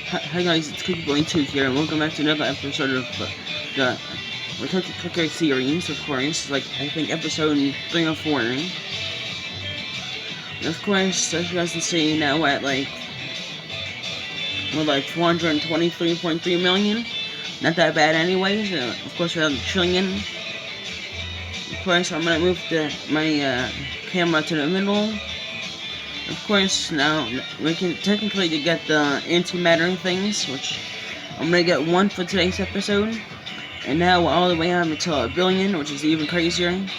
Hi guys, it's Kreekboi2's here, and welcome back to another episode of the Cooker series, of course, like, I think episode 3 or 4. And of course, as you guys can see, now we're at, we're like 423.3 million. Not that bad anyways. Of course, we have a trillion. Of course, I'm gonna move my camera to the middle. Of course, now we can technically get the antimatter things, which I'm gonna get one for today's episode. And now we're all the way up until 1 billion, which is even crazier. And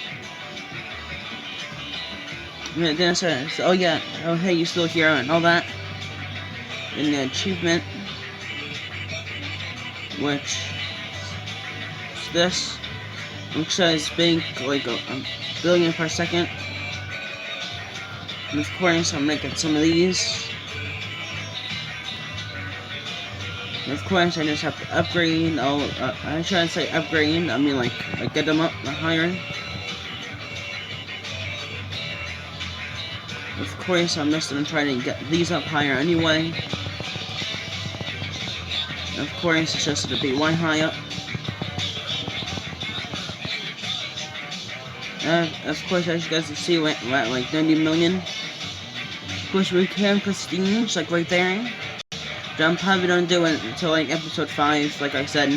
then it says, oh yeah, oh hey, you're still here, and all that. And the achievement, which is this, which says being like a billion per second. And of course, I'm gonna get some of these. And of course, I just have to upgrade. I try to say upgrade. I mean, like get them up higher. Of course, I'm just gonna try to get these up higher anyway. And of course, it's just gonna be one high up. Of course, as you guys can see, we're at like 90 million. Of course, we can prestige, like right there. But I'm probably gonna do it until like episode 5, like I said.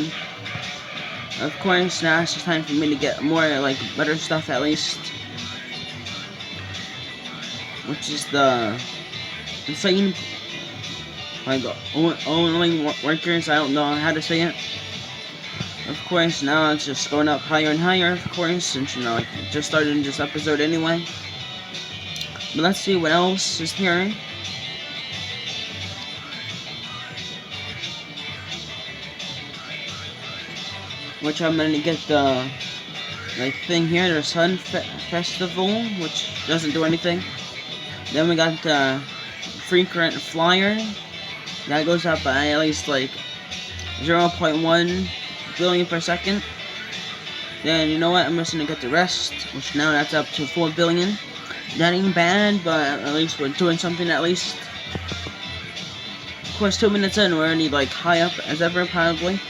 Of course, now it's just time for me to get more, like, better stuff at least. Which is the insane, like, only workers, I don't know how to say it. Of course, now it's just going up higher and higher, of course, since, you know, I just started this episode anyway. But let's see what else is here. Which I'm gonna get the, like, thing here, the Sun Festival, which doesn't do anything. Then we got the Frequent Flyer. That goes up by at least, like, 0.1 billion per second. Then, you know what, I'm just gonna get the rest, which now that's up to 4 billion. That ain't bad, but at least we're doing something at least. Of course, 2 minutes in, we're already, like, high up as ever, probably.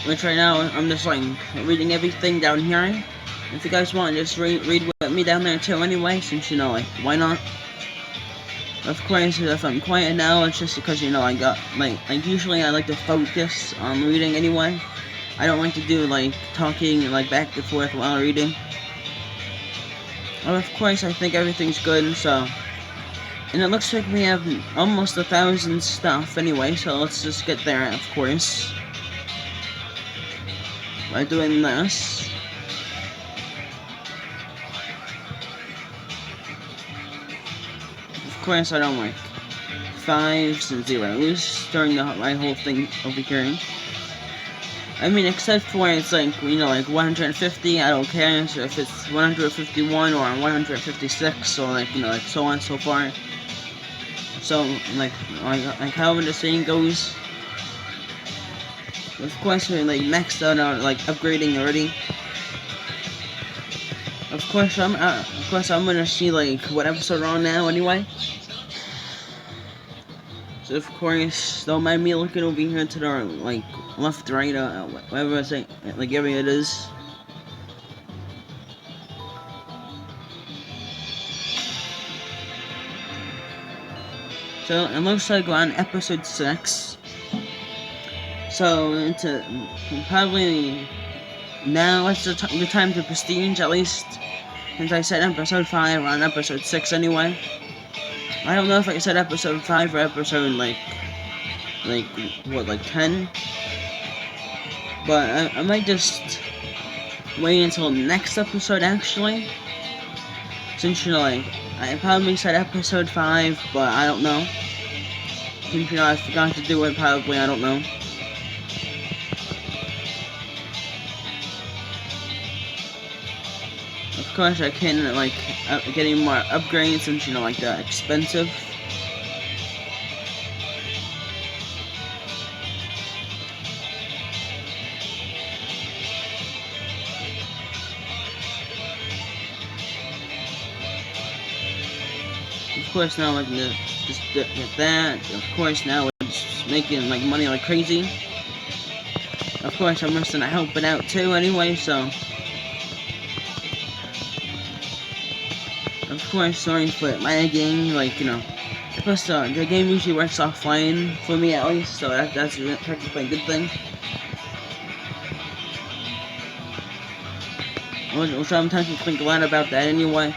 Which right now, I'm just, like, reading everything down here. If you guys want, just read with me down there too anyway, since, you know, like, why not? Of course, if I'm quiet now, it's just because, you know, I got, like usually I like to focus on reading anyway. I don't like to do, like, talking, like, back and forth while reading. Well, of course, I think everything's good, so. And it looks like we have almost 1,000 stuff anyway, so let's just get there, of course. By doing this. Of course, I don't like 5s and 0s during my whole thing over here. I mean, except for it's like, you know, like 150, I don't care. So if it's 151 or 156, or like, you know, like so on so far. So, like however the saying goes. Of course, we're like maxed out on like upgrading already. Of course, I'm gonna see like what episode we're on now anyway. So of course, don't mind me looking over here to the like left, right, whatever I say, like area it is. So it looks like we're on episode 6. So into probably now it's the time to prestige at least. Since I said episode 5, we're on episode 6 anyway. I don't know if I said episode 5 or episode like 10. But I might just wait until next episode actually. Since, you know, like, I probably said episode 5, but I don't know. Since, you know, I forgot to do it probably, I don't know. Of course, I can, like, getting more upgrades since, you know, like, they're expensive. course now I can just get that. Of course now it's making like money like crazy. Of course I'm just gonna help it out too anyway, so. Of course, sorry for lagging, like, you know. Plus, the game usually works offline for me at least, so that's technically a good thing. Which I'm technically glad about that anyway.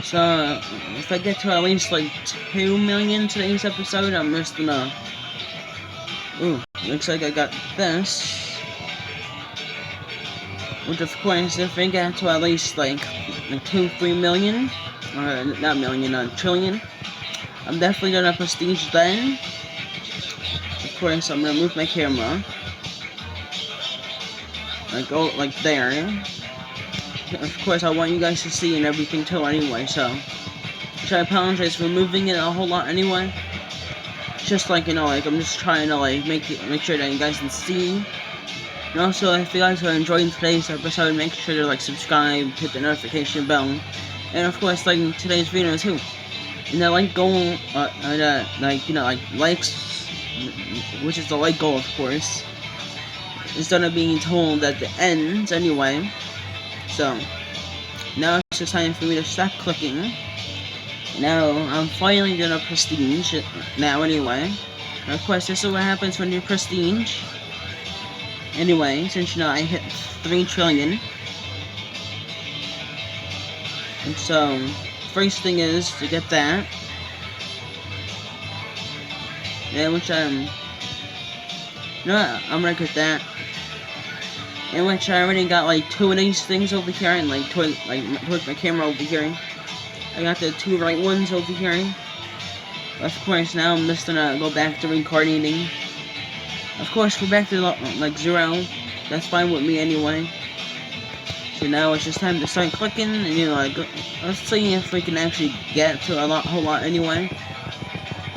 So, if I get to at least like 2 million today's episode, I'm just gonna. Ooh, looks like I got this. Which, of course, if I get to at least like 2-3 million, or not million, trillion, I'm definitely gonna prestige then. Of course, I'm gonna move my camera. Like, go like there. Of course, I want you guys to see and everything too anyway, so I apologize for moving it a whole lot anyway. Just like, you know, like, I'm just trying to, like, make sure that you guys can see. And also, if you guys are enjoying today's episode, make sure to, like, subscribe, hit the notification bell, and, of course, like, today's video too. And the like goal, like, you know, like, likes, which is the like goal, of course, instead of being told at the end anyway. So, now it's just time for me to stop clicking. Now, I'm finally gonna prestige it now anyway. And of course, this is what happens when you prestige. Anyway, since you know I hit 3 trillion. And so, first thing is to get that. Yeah, which you know what, I'm gonna get that. In which I already got like 2 of these things over here, and like towards my camera over here. I got the 2 right ones over here. Of course, now I'm just gonna go back to reincarnating. Of course, we're back to like 0. That's fine with me anyway. So now it's just time to start clicking, and you know, like, let's see if we can actually get to a whole lot anyway.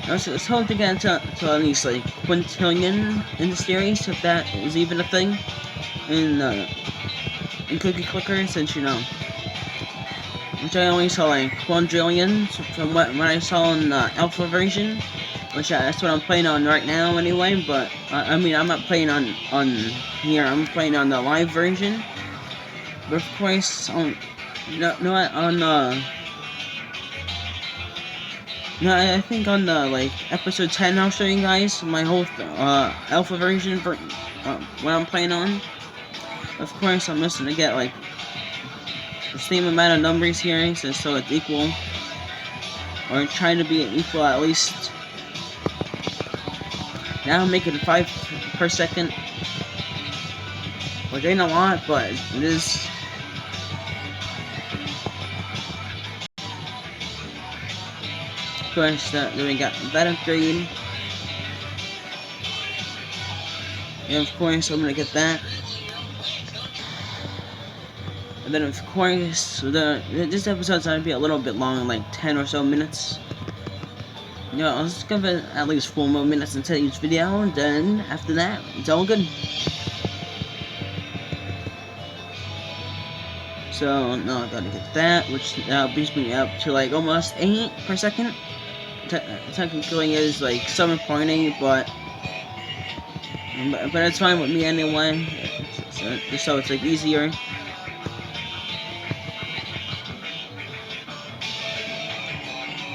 Let's hope to get to at least like quintillion in the series, if that is even a thing. In Cookie Clicker, since you know, which I only saw like 1 from what I saw in the alpha version, which that's what I'm playing on right now anyway. But I mean, I'm not playing on here. I'm playing on the live version. But of course, I think on the like episode 10, I'll show you guys my whole alpha version for what I'm playing on. Of course, I'm just gonna get like the same amount of numbers here, so it's equal, or trying to be equal at least. Now I'm making 5 per second, which ain't a lot, but it is. Of course, then we got that upgrade, and of course I'm gonna get that. And then of course, this episode's gonna be a little bit long, like 10 or so minutes. You know, I'll just give it at least 4 more minutes into each video, and then after that, it's all good. So now I gotta get that, which now brings me up to like almost 8 per second. Technically is like 7.8, but it's fine with me anyway. So it's like easier.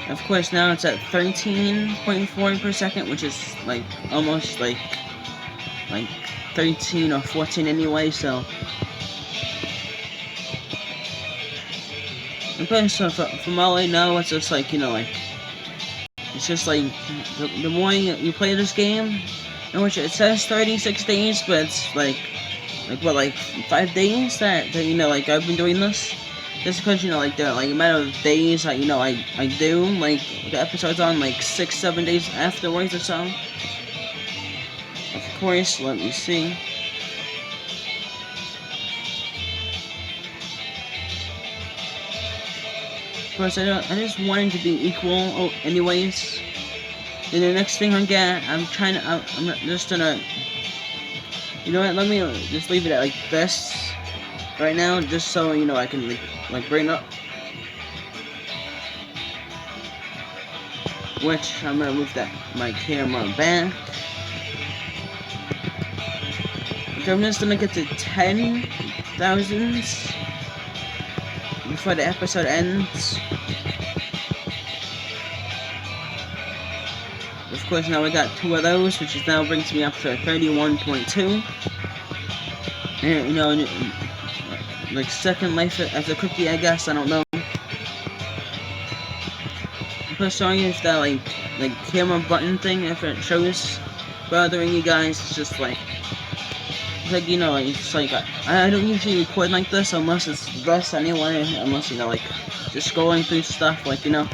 Of course, now it's at 13.4 per second, which is like almost like 13 or 14 anyway. So, okay, so from all I know, it's just like, you know, like, it's just like the more you play this game, in which it says 36 days, but it's like what, like 5 days that you know, like I've been doing this. Just because, you know, like the amount of days that, you know, I do, like the episodes on like 6-7 days afterwards or so. Of course, let me see. Of course, I just wanted to be equal anyways. Then the next thing I'm just gonna, you know what, let me just leave it at like this right now, just so, you know, I can like bring up, which I'm gonna move my camera back. Okay, I'm just gonna get to 10,000 before the episode ends. Of course, now we got 2 of those, which is now brings me up to 31.2. And, you know, like second life as a cookie, I guess. I don't know. I'm showing you if that like camera button thing, if it shows bothering you guys, it's just like, you know, it's like I don't usually record like this unless it's this anyway. Unless, you know, like just scrolling through stuff, like, you know.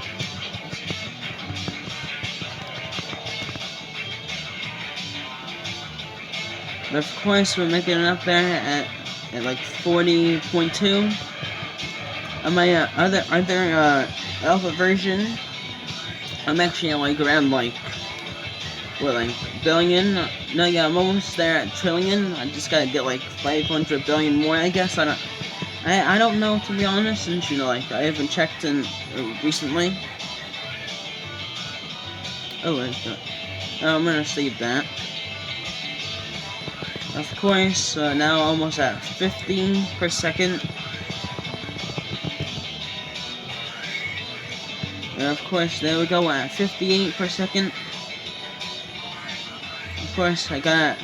But of course, we're making it up there at like 40.2. On my other alpha version, I'm actually at like around like billion. No, yeah, I'm almost there at trillion. I just gotta get like 500 billion more, I guess. I don't know, to be honest, since, you know, like I haven't checked in recently. Oh, I'm gonna save that. Of course, now almost at 50 per second. And of course, there we go at 58 per second. Of course, I gotta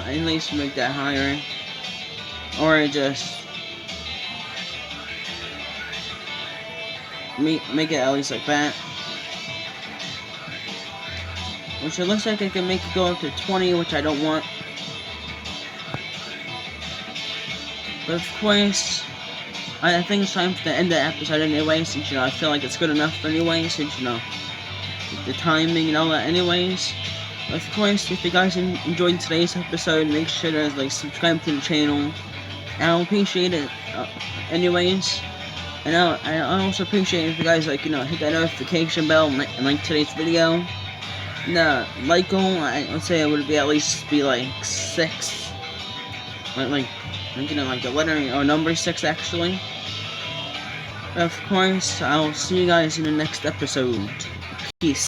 at least make that higher, or just make it at least like that. Which it looks like I can make it go up to 20, which I don't want. But of course, I think it's time to end the episode anyway, since, you know, I feel like it's good enough anyway, since, you know, the timing and all that anyways. Of course, if you guys enjoyed today's episode, make sure to like subscribe to the channel. I'll appreciate it anyways. And I also appreciate it if you guys, like, you know, hit that notification bell and like today's video. And like goal, I would say it would be at least like 6. Like you know, like the letter or number 6 actually. Of course, I'll see you guys in the next episode. Peace.